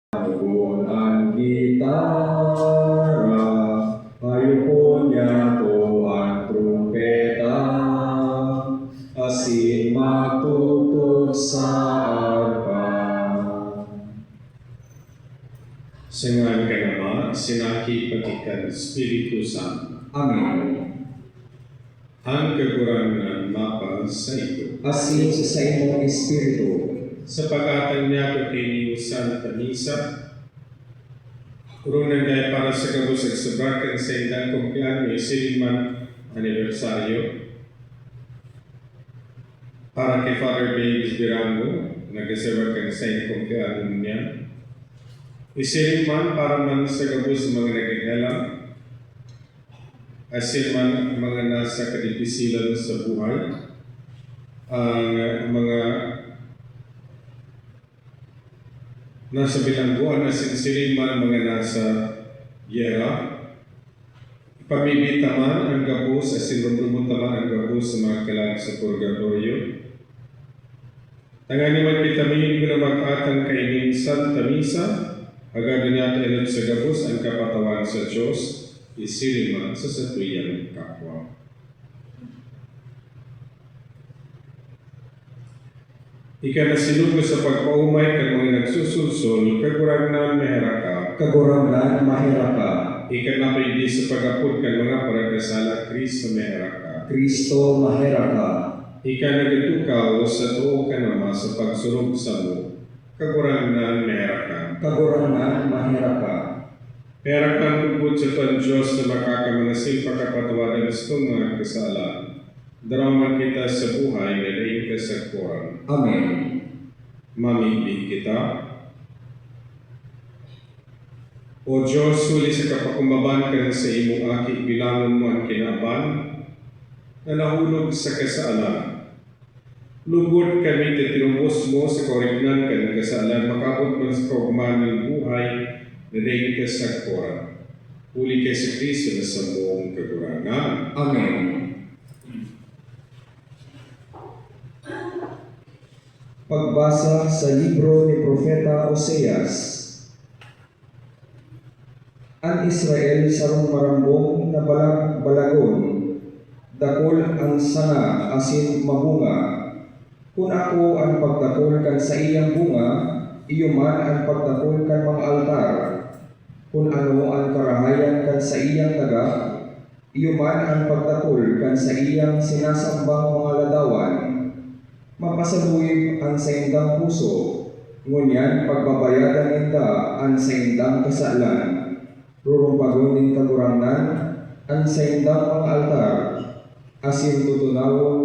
Tugon ang gitara, hayupon niya to ang trumpeta, asin matutog sa arpa. Sengan ka Ama, sinaki patikan Espiritu Santo. Amen. Ang kagurangan mapa sa ito. Asin sa imong espiritu, Sa pagkatan niya ko kini Santa Misa, urunan dahil para sa kabusag sabrakan sa indang kumpiyan may siliman anibersaryo. Para kay Father Davis Birango, nagasabrakan sa indang kumpiyan niya. Isiliman para man sa kabus mga nagagalang, asin man mga nasa kadipisilan sa buhay, ang mga nasa bilangguan na sinsiliman mga nasa yera, pamimitaman ang gabos at sinrumrumutaman ang gabos sa mga kalang sa purgatorio. Tangani man kita may ko na mag-atang kainin Santa Misa, agad niya tayo sa gabos ang kapatawan sa Diyos, isiliman sa satuyang kapwa. Ika na sinugo sa pagpaumay kang mga nagsusulsol, kagurangnan maheraka. kagurangnan mahiraka. Ika na pwede sa pagapod kang mga paragkasala, Kristo maheraka. Kristo mahiraka. Ika nagatukaw sa tuo ka naman sa pagsurog sa mo, kagurangnan maheraka. Kagurangnan mahiraka. Pera kang tugod sa tuwan Diyos na makakamanasin pagkapatawadan sa mga kasala. Daraman kita sa buhay na daig ka sa kurang. Amen. Mamibig kita. O Diyos, suli sa kapakumbaban ka sa imong aki, bilangon mo ang kinaban na nahulog sa kasaalan. Lugod kami tinubos mo sa kaurignan ka ng kasaalan, makabot man sa kauguman ng buhay na daig ka sa kurang. Huli kay si Kristo na sa buong kagurangan. Amen. Pagbasa sa libro ni Propeta Oseas. Ang Israel sarong marambong na balagon, dakol ang sanga asin mabunga. Kung ako ang pagdakol kan sa iyang bunga, iyo man ang pagdakol kan mga altar. Kung ano ang karahayan kan sa iyang taga, iyo man ang pagdakol kan sa iyang sinasambang mga ladawan. Mapasaluin ang saindang puso, ngunyan pagbabayadan ninda ang saindang kasalan. Rurumpagon din kagurangnan ang saindang mga altar, asin tutunawon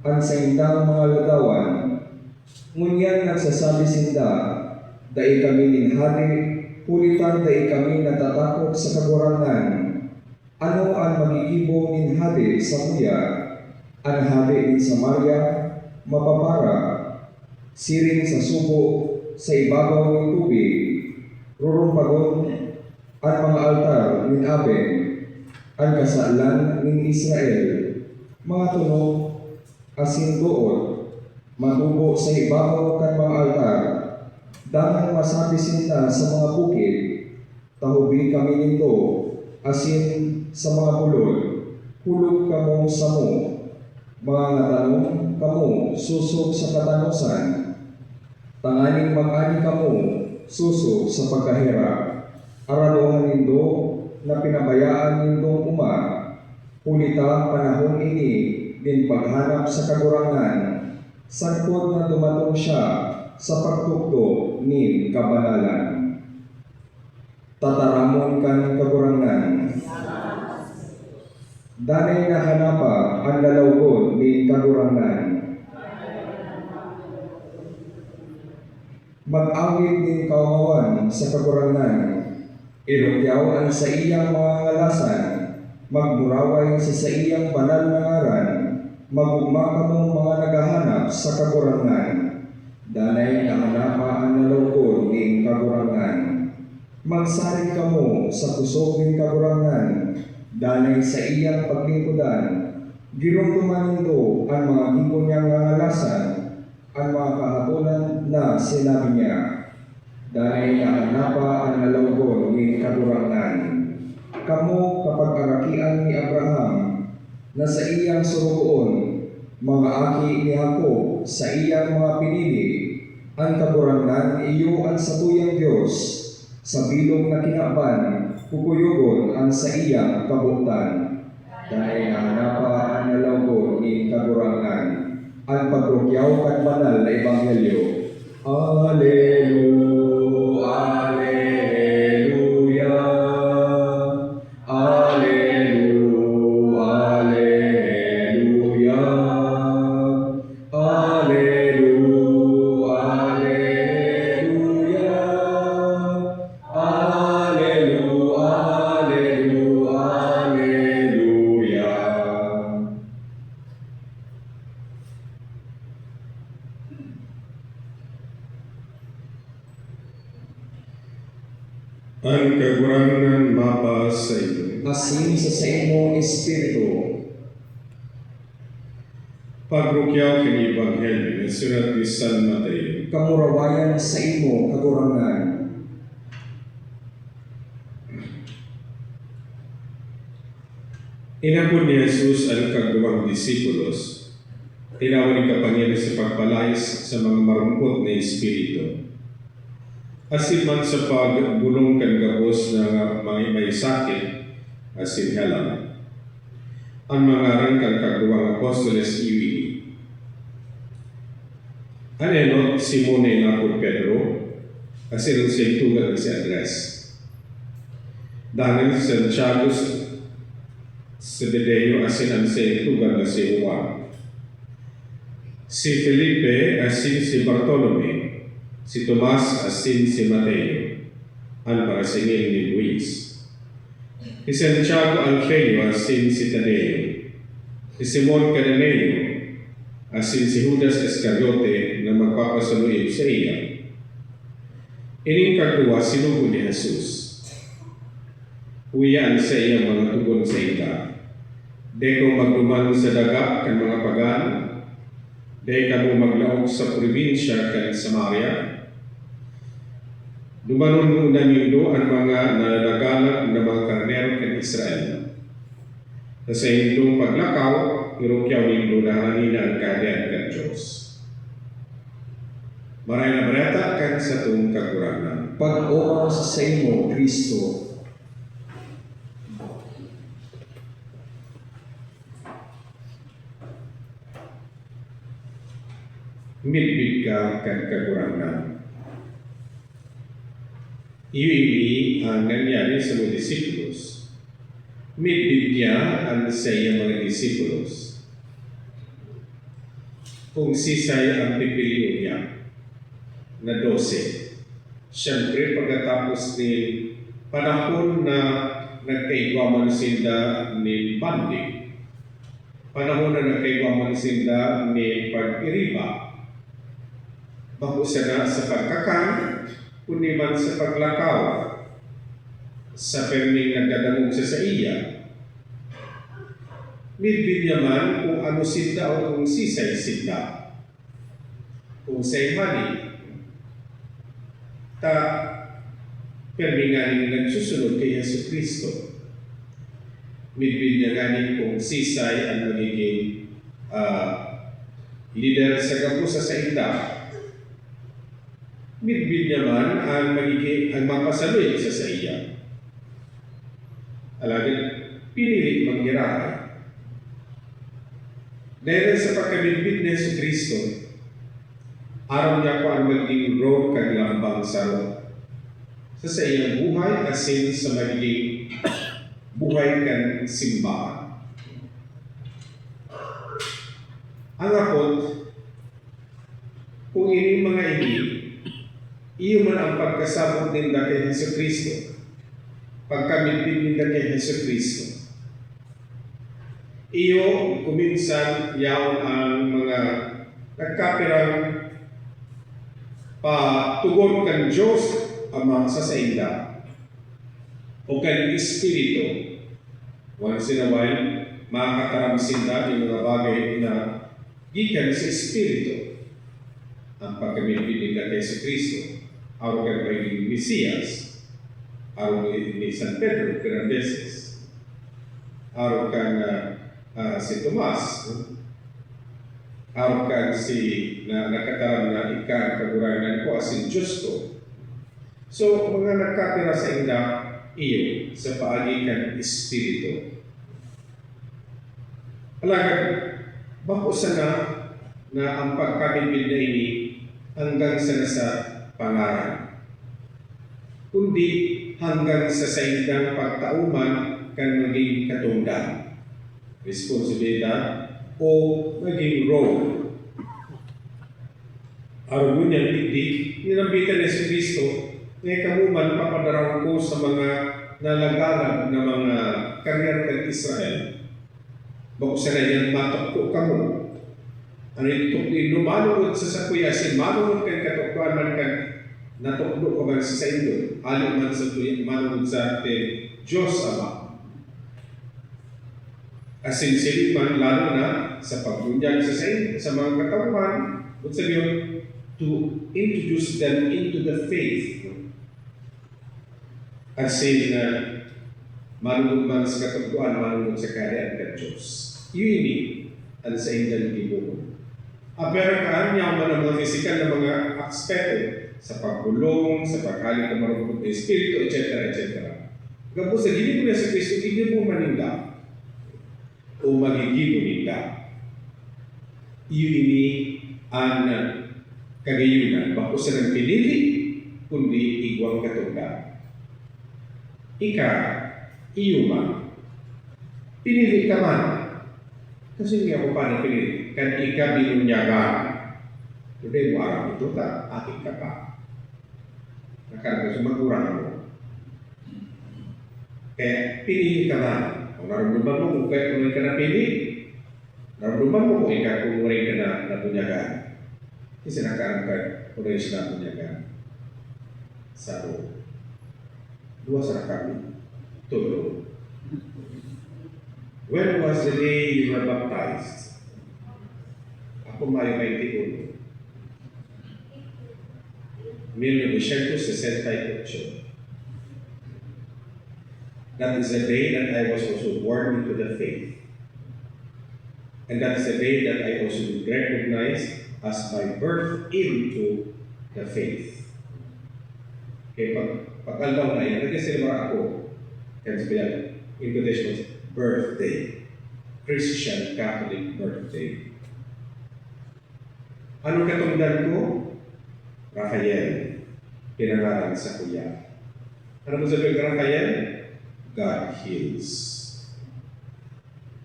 ang saindang mga ladawan. Ngunyan nagsasabi sinda, dai kami ninhali, kulitan dai kami natatakot sa kagurangan. Ano ang magigibo ninhali sa kuya, ang hali ni Samaria, mapapara, siring sa subo, sa ibabaw ng tubig, rurumpagon ang mga altar ng Aben, ang kasalan ng Israel, mga tunog, asin doon, matubo sa ibabaw kan mga altar, dahil masabi sinta sa mga bukid, tahubi kami nito, asin sa mga bulod, hulog kamo sa mo, mga natanong kamo, susog sa katanusan. Tanganing mag-ani kamo, susog sa pagkahira. Araluhan nindo na pinabayaan nindong uma. Punita panahon ini, din paghanap sa kagurangan. Sangkot na dumatong siya sa pagtukto ni kabanalan. Tataramon kan kagurangan. Danay na hanapa ang lalawgon ni kagurangan. Mag-awit din kaumawan sa kagurangan. Irukyaw ang sa iyang mga ngalasan. Magmuraway sa iyang banal na ngaran. Magugma kamong mga naghahanap sa kagurangan. Danay na hanapa ang lalawgon ni kagurangan. Magsaring kamo sa kusog ni kagurangan. Danay sa iyang paglingkudan, girong nito ang mga gipon niyang ngangalasan, ang mga kahatulan na sinabi niya. Dahil nahanapa ang nalawgon ni kagurangan. Kamu kapag arakian ni Abraham, na sa iyang surugoon, mga aki ni Jacob, sa iyang mga pinili, ang kagurangan iyo ang satuyang Diyos, sa bilog na kinaban, kukuyugon ang sa iyang kabutan. Dahil nahanapa ang nalawgon ni kagurangan, ang pagrukyaw kan banal na ebanghelyo. Alleluia. Alleluia, Alleluia, Alleluia, Alleluia, Alleluia, Alleluia, Alleluia. Ang kagurangan mapa sa iyo. Asin sa imong espiritu. Pagrukyaw kini Ebanghelyo na sulat ni San Mateo. Kamurawayan sa imo kagurangan. Inapod ni Jesus ang kagawang disipulos. Tinawag ni kapangyarihan sa pagpalayas sa mga marumpot na espiritu. Asin man sa pagbulong kan gabos na mga may sakit, asin halang. Ang mga rangkang kagawang apostoles iwi. Anenot Simone Napod Pedro, asin ang sintugan si Andres. Dahil si Santiago Zebedeo asin ang sintugan na si Juan. Si Felipe asin si Bartolome. Si Tomas asin si Mateo, ang parasingil ni Luis. Si Santiago Alfeo asin si Tadeo. Si Simon Cananeo asin si Judas Iscariote na magpapasaluyib sa iya. Ining kagduwa sinugo ni Jesus. Uyaan sa iyang mga tugon sa ita. Deko magduman sa daga kan mga pagan, dahil kamo maglaog sa probinsya kan Samaria. Dumanon muna nindo ang mga nalagalag na mga karnero kan Israel. Sa indong paglakaw, irukyaw nindo na hanina ang kaharian kan Diyos. Maray na barata kan sa itong kagurangan. Pag-oras sa imo, Kristo. Midbid ka kan kagurangan. Iwi ang nangyari sa mga disipulos. Midbid niya ang sa iyang mga disipulos. Kung sisay ang pipiliin niya na 12. Siyempre pagkatapos ni panahon na nagkaigwaman sila ni Bandi, panahon na nagkaigwaman sila ni pag-iriba, bago siya na sa pagkakan, kundi man sa paglakaw, sa perming nagdadangog sa iya. Midbid naman kung ano sinda o kung sisay sinda. Kung say hali, ta perming nga nagsusunod kay Yesu Kristo. Midbid niya ganin kung sisay ang magiging leader sa kapusa sa inda. Midbid naman ang magiging ang mapasaluin sa iya. Alagad, pinili manghirahay. Dahil sa pagkamidbid ni Yesu Kristo, araw niya ko ang magiging role kaglambang sa iyang buhay asin sa magiging buhay kan simbahan. Ang akot, kung ini mga ini, iyo man ang pagkasabot ninda kay Yesu Kristo, pagkamidbid ninda kay Yesu Kristo. Iyo kuminsan yaon ang mga nagkapirang patugon kan Diyos ang mga sasainda o kan Espiritu. Once in a while, makakataram sinda yung mga bagay na gikan sa Espiritu. Ang pagkamidbid ninda kay Yesu Kristo, araw ka magiging Mesiyas, araw ni San Pedro, ilang beses, araw ka si Tomas, araw ka na nakataram na ika-kagurangan ko asin Diyos ko. So, mga nagkatira sa inda, iyo, sa paagikan Espiritu. Alagad, bako sana na ang pagkabibig na ini hanggang sa pangaran. Kundi hanggang sa indang pagtauman kan maging katungdan, responsibilidad, o maging role. Araw niya, hindi, nilambitan ni si Kristo, ngayon kamuman papadaraw ko sa mga nalagarag na mga karyar ng Israel. Bako sa yan, matok ko kamo. Ano ito, lumalunod sa sakuya, malunod kan katukwan man kan natukdo ko man sa indo, alin man sa tuya, malunod sa atin, Diyos Ama. Asin sili man, lalo na sa pagbunyag sa mga katawan, at sabihin, to introduce them into the faith. Asin na malunod man sa katukwan, malunod sa kariyan ka Diyos. Yun ang sa indang tibuon. Pero kaanya man ang mga physical na mga aspeto sa pagbulong, sa paghaling ng marunong ng Espiritu, etc. etc. Gabo sa gili mo na sa Kristo, hindi mo maninda o magiging nila. Iyon ang kagayunan. Bako sa nang pinili, kundi igwang katungga. Ika, iyo man. Pinili ka man. Kasi hindi ako paano pinili. Kan ika binunyagan. Today mo araw ito, aking ka pa. Nakarga sa magurang mo. Kaya pinili ka man. Kung naramdaman mo kung kahit kung ka na pili, naramdaman mo kung ikaw kung rin ka na nabunyagan. Kasi nakaroon ka kung rin siya nabunyagan. Sa dua sa kami, tulo. When was the day you were baptized? Ako Mayo 21. 1968. That is the day that I was also born into the faith. And that is the day that I also recognized as my birth into the faith. Okay, pag-aldaw na yan, nag-celebra ako. Kaya sabihan, invitation was birthday. Christian Catholic birthday. Anong katungdan ko? Rafael. Pinangalan sa kuya. Ano mo sabihin ka Rafael? God heals.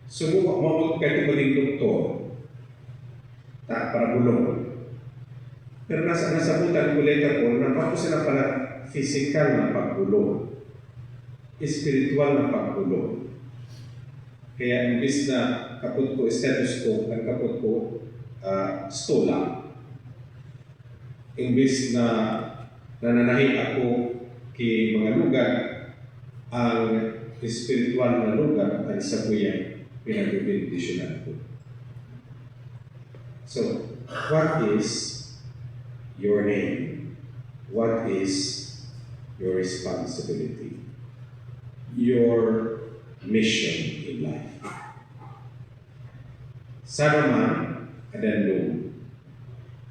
Sumuwa, mawag kayo maging doktor. Para bulong. Pero nasabutan ko later po, napapos na pala physical na pagbulong. Spiritual na pagbulong. Kaya imbis na kaput ko stethoscope, ang kaput ko stola. Imbis na nananahi ako kay mga lugar, ang spiritual na lugar ay sa kuya pinag-bendisyonan ko. So, what is your name? What is your responsibility? Your mission in life? Sana man, adan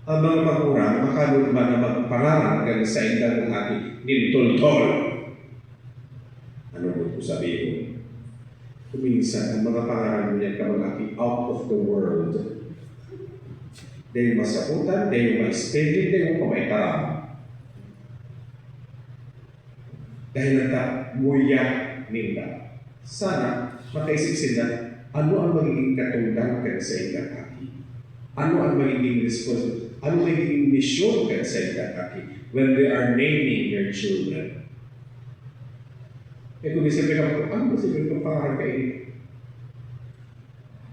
ang mga magurang makalod man na magpangaran kan sa indang ng ating niltol-tol. Ano mo po sabihin? Kuminsan, ang mga pangalan niya kamagaki out of the world. Dahil masakutan, dahil ma-spending, dahil pamaitaram. Dahil nagtamuyak nila. Sana, makaisip sila, ano ang magiging katungdan ka sa indang aki? Ano ang magiging responsibility? Ano ang magiging mission ka sa indang aki when they are naming their children? Kung isipin ako, ano ba sabihin itong pangarap kayo?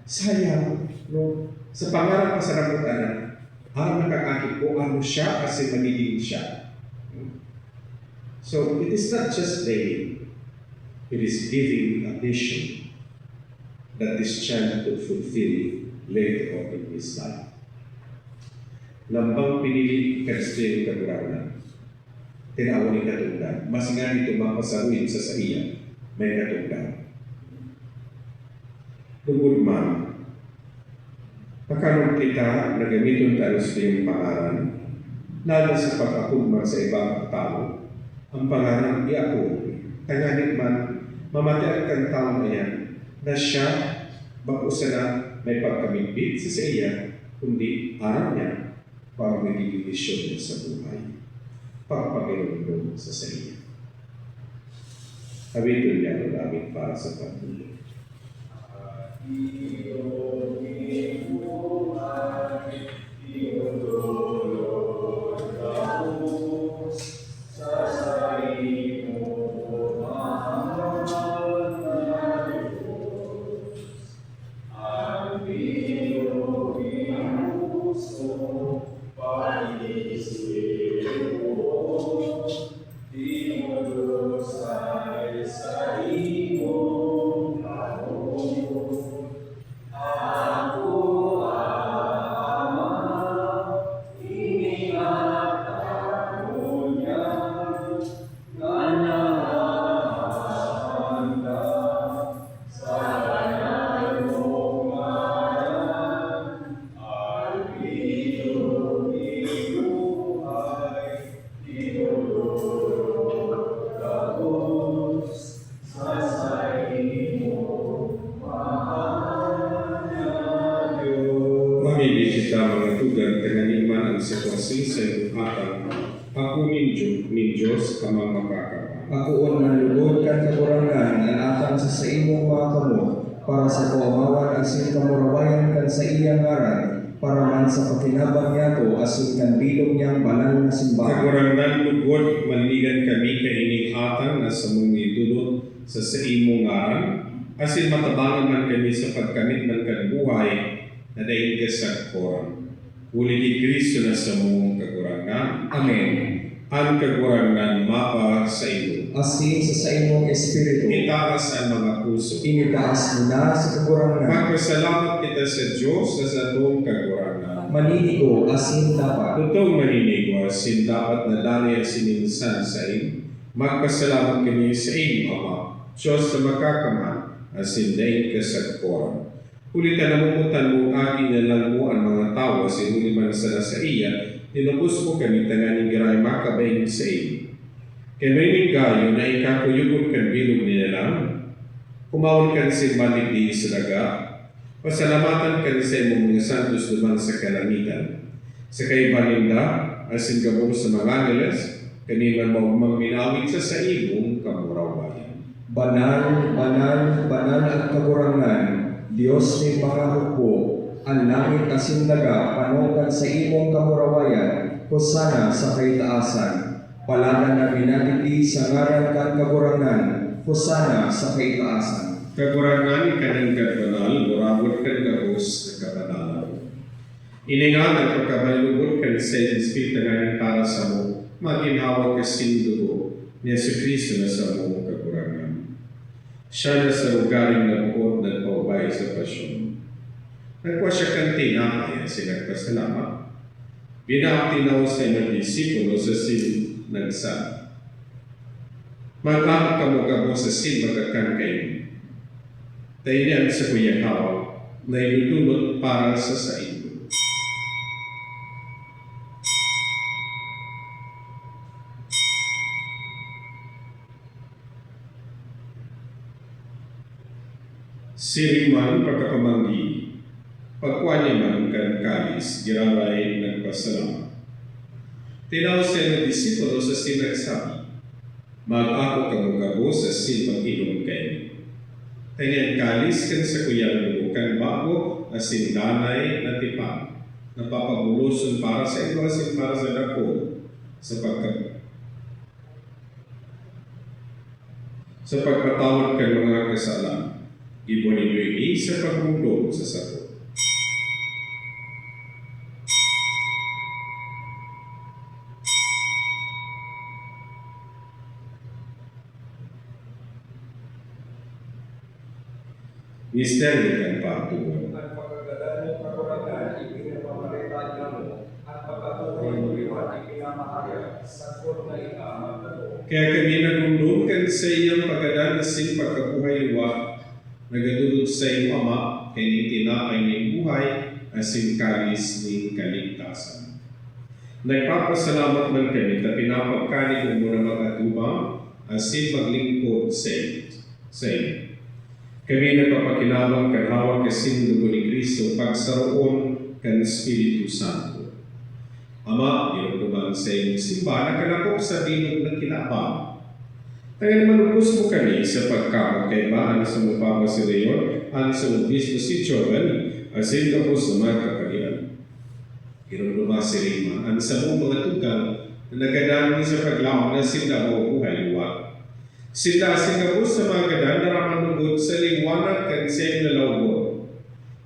Sayang, no? Sa pangarap ka sa rambutan, ang nakakakit ko, ano siya kasi magiging siya. So, it is not just naming, it is giving a vision that this child could fulfill later on in his life. Lambang pinili Kristo yung kaguranan. tinawa ni katungdan. Mas nga dito mapasaruin sa iya, may katungdan. Lugod man, pagkaroon kita na gamiton tayo sa iyong pangalan, lalo sa pag-akugman sa ibang tao, ang pangalan i-akog. Tanganit man, mamatay ang tao na yan, na siya, bako sana may pagkamigpit sa iya, kundi araw niya para magiging misyon niya sa buhay. Pagpagilundong sa iya. Habitin niya ang namin para sa pagtuloy. Mamili kita mga tugan kananiman ang sitwasyon sa iyong atang akunin ni Diyos kamang makakawa. Ako ang lugod kan kakurangan ang atang sa imong mga kamot para sa kaumawan asin kamurawayan kan sa iyang ngaran para man sa pakinabang niyato asin kan bilog niyang banal na simbahan. Kakurangan lugod manligan kami kaining atang na sa mong idulot sa imong ngaran asin matabangan man kami sa pagkamit ng kanbuhay na daig ka sa koran. Uli ni Kristo na sa mong kakurangan. Amen. Ang kakurangan mapa sa iyo. Asin sa imong espiritu, Itaas ang mga puso. initaas mo na sa kakurangan. Magpasalamat kita sa Diyos sa atong kakurangan. Maninigo asin dapat. Totoo maninigo asin dapat na dali ang sininsan sa iyo. Magpasalamat kami sa iyo, Ama, Diyos na makakamahal asin daig ka sa koran. Huli ka namumutan mo aking nalang mo ang mga tao asin huli man sa iya, tinubos mo kami tanganing giray makabayin sa iyo. Kaya may gayo na ikakuyugod kan bilog nila lang, kumawon kan si maligdi sa daga, pasalamatan kan sa imong mga santos duman sa kalangitan. Sa kaibaninda, asin gabong sa mga angeles, kaniman mo minawit sa imong kamurawayan. Banal, banal, banal ang kakurangan, Diyos ni mga hukbo, ang langit asin daga, panokan sa imong kamurawayan, kusana sa kaitaasan. Palagan na binaditi sa ngaran kan kakurangan, kusana sa kaitaasan. Kakurangan kanang kadbanal, murabot kan gabos na kabanalan. Iningan ang pagkabalugod kan sa Espiritu nga para sa mo, maginhawa ka sindugo ni Yesu Cristo na sa mo kakurangan. Siya na sa lugaring na bukod ng paubay sa pasyon. Nagwa siya kang tinapay ang sinagpasalamat. Binakatinaw sa mga disipulo sa sin nagsabi. Mag-amag ka mo kamo sa sin magkakan kayo. Tayo sa kuyang hawak na inudulot para sa sayo. Siriman pagkapamanggi, pagkuanya man kan kalis, giraray nagpasalamat. Tinaw siya ng disipulo sa sinagsabi, mag-ako kamugabo sa sin-mag-inom kayo. Kanyang kalis kan sa kuyang lubukan bago asin danay na tipang, napapabuloson para sa ito asin para sa dako sa pagpatawad kan mga kasalan. Ibon ninyo ini sa pagmulog sa sato. Misteryo kan pagtuon. Ang pagkagala ng kakurangan, ipinapamaritad na mo, at pagkatuloy mo liwan, ipinamahayag sa kurna ika, Kaya kami nagundungkan sa iyang pagkadan asin pagkabuhay luwa, nagadulot sa iyong Ama, kay tinapay ng buhay, asin kalis ng kaligtasan. Nagpapasalamat man kami na pinapagkanin mo na mag-atubang, asin maglingkod sa iyo. Kami nagpapakinabang kanhawag kasin dugo ni Kristo pagsaroon kan Espiritu Santo. Ama, inutuman sa iyong simba na kalakop sa bilog ng kinabang. Tangan manubos mo kami sa pagkamot kay Baan sa mupama si Leon, ang sa obispo si Joel, asin tapos sa mga kapalian. Inutuman si Rima, ang sa mga tugang na nagadami sa paglaong na sila mo buhay luwa. Sila singapos sa mga gadan na ramanugod sa liwanag kan siyang nalawgon.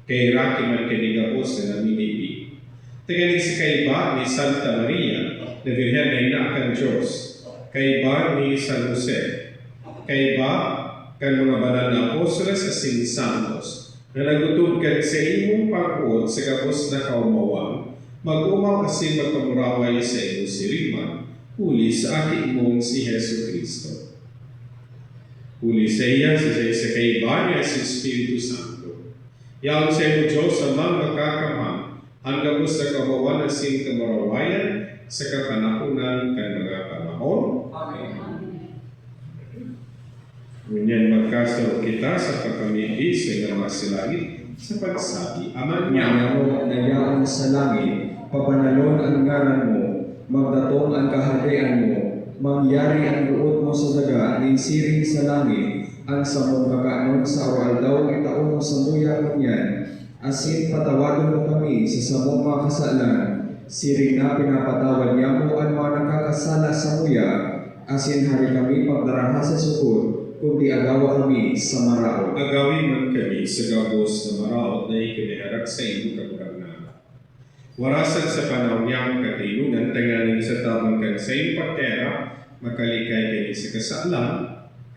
Kay Raki man kanigapos na naminipi. Tagaling si kaiba ni Santa Maria na Virhen na ina kan Diyos. Kaiba ni San Jose. Kaiba kan mga banal na apostoles asin santos na nagutod kan sa imong pag-uod sa kapos na kaumawang mag-umaw asin magpamuraway sa imo si Rima huli sa aking mong si Jesu Cristo. Huli sa iya sa kaiba niya si Espiritu Santo. Yaon sa imo Diyos amang makakamang ang gabos na kabawan at sin kamarawayan sa kapanahunan kan mga panahon. Amen. Ngunyan magkasaro kita sa pagkamili sa mga silangit sa pagsabi. Aman niya. Niya mo nayaon sa langit, papanalon ang ngalan mo, magdatong ang kaharian mo, mangyari ang buot mo sa daga, ninsiring sa langit, ang samong kakaanon sa oral daw, itaon mo sa muya kanyan, asin patawadon mo kami sa samong mga kasalan, siring na pinapatawad niya mo ang mga nakakasala sa muya, asin hari kami pagdaraha sa sukod, kundi agawa kami sa maraot. Agawin man kami sa gabos na maraot na ikiniharap sa iyong kagurangan. Warasan sa panahon niyang katilungan, tanganin sa tabang kan sa iyong pagkera, makalikay kami sa kasalan,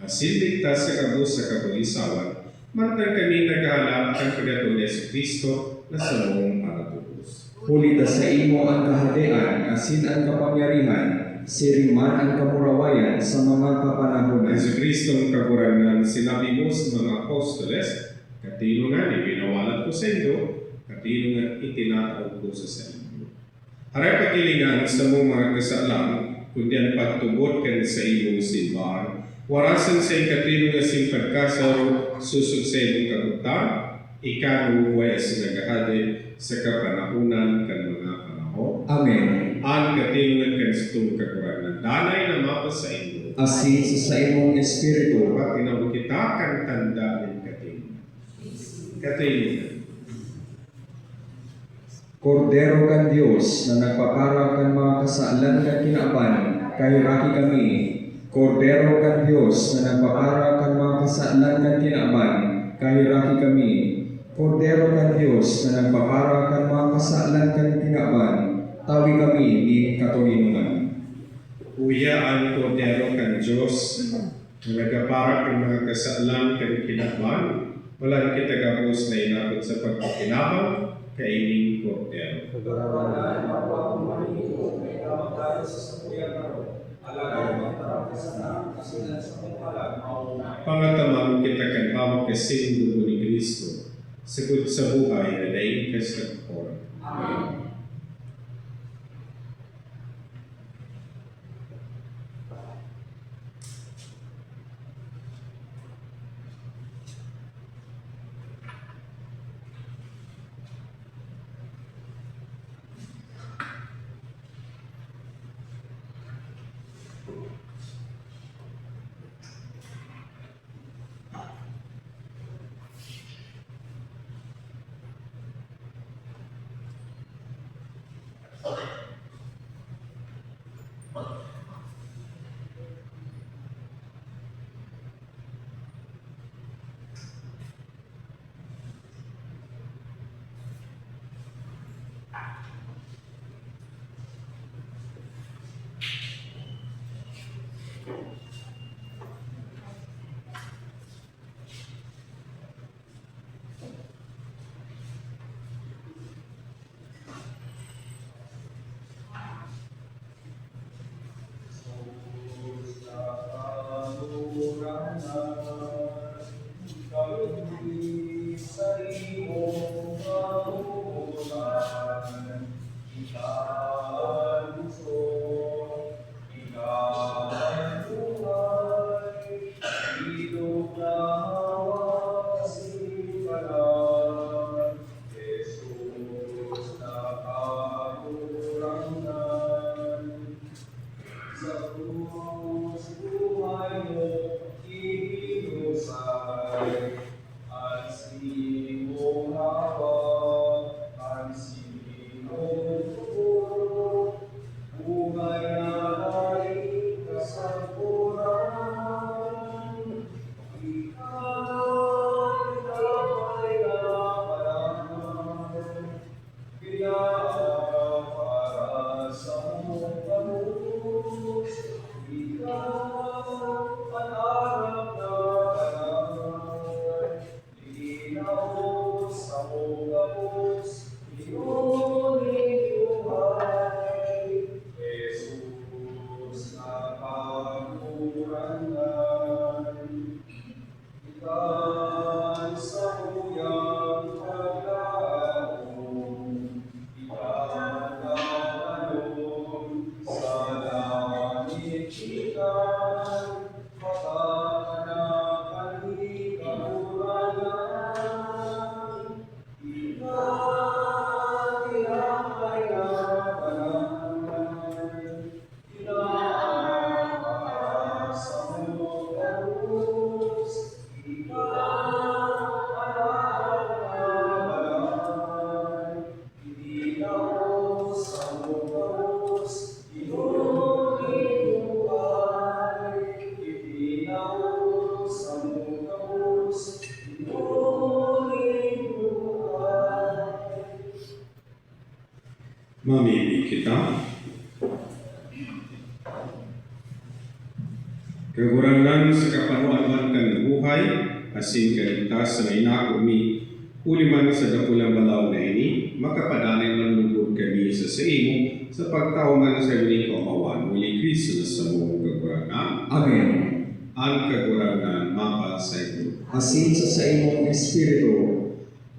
asin ligtas sa gabos sa kabulisawan, mantang kami naghahalap ang pagkatuloy sa Kristo na sa mong paratubos. Hulita sa imo ang kahadian, asin ang kapangyarihan, siring man ang kamurawayan sa mga kapanahunan. Sa Kristong kagurangan, sinabi mo sa mga apostoles, katilungan ibinawalat ko sa inyo, katilungan itinatawag ko sa inyo. Haray pagilingan sa mong mga kasalan, kundi ang pagtubot kan sa imong simbahan, warasan sa katilungan sing pagkasaro, susog sa imong kagutan, ikanuway sa nagahadi sa kapanahunan kan mga panahon. Amen. Ang katilungan kan sa itong kakurangan, danay na mapa sa inyo, Asin sa imong espiritu, at tinawag kita kan tanda ng katilungan. Katilungan. Kordero kan Dios na nagpapara kan mga kasalan kan kinaaban, kahiraki kami. Kordero kan Dios na nagpapara kan mga kasalan kan kinaaban, kahiraki kami. Kordero kan Dios na nagpapara kan mga kasalan kan kinaaban, tawi kami ni katulingan. Uya ang kordero kan Diyos, na nagapara ng mga kasalan kan kinaban, walang kita gabos na inabot sa pagkakinabang, kaining kordero. Pangatamang kita kan hawak kasin dugo ni Kristo, sagot sa buhay na daing kasagpon. Amen. Mamimig kita. Kagurangan sa kapanuan kang buhay, asin kaligtas sa inako mi, uli man sa dapulang balaw na ini, makapadalin man lugod kami sa imo, sa pagtao man sa ining kaumawan, muli Kristo sa mong kagurangan. Amen. Ang kagurangan mapa sa ito. Asin sa imong espiritu,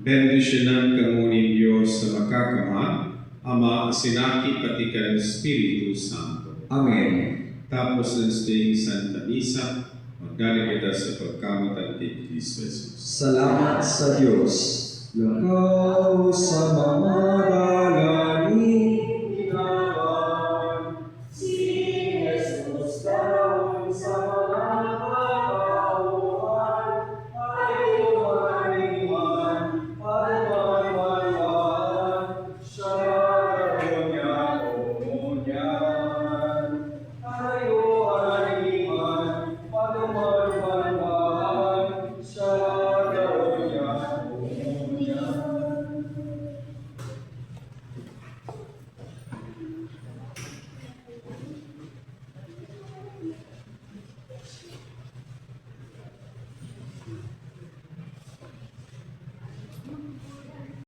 Bendisyonan ka ngunit Diyos sa makakama, Ama, sinaki pati ka ng Espiritu Santo. Amen. Tapos ng sting Santa Misa, magdali kita sa pagkamatang kay Kristo Jesus. Salamat sa Diyos. Lakaw sa mga dalangin ginawan, si Jesus daw sa mga katauhan, ay umaniwan, siya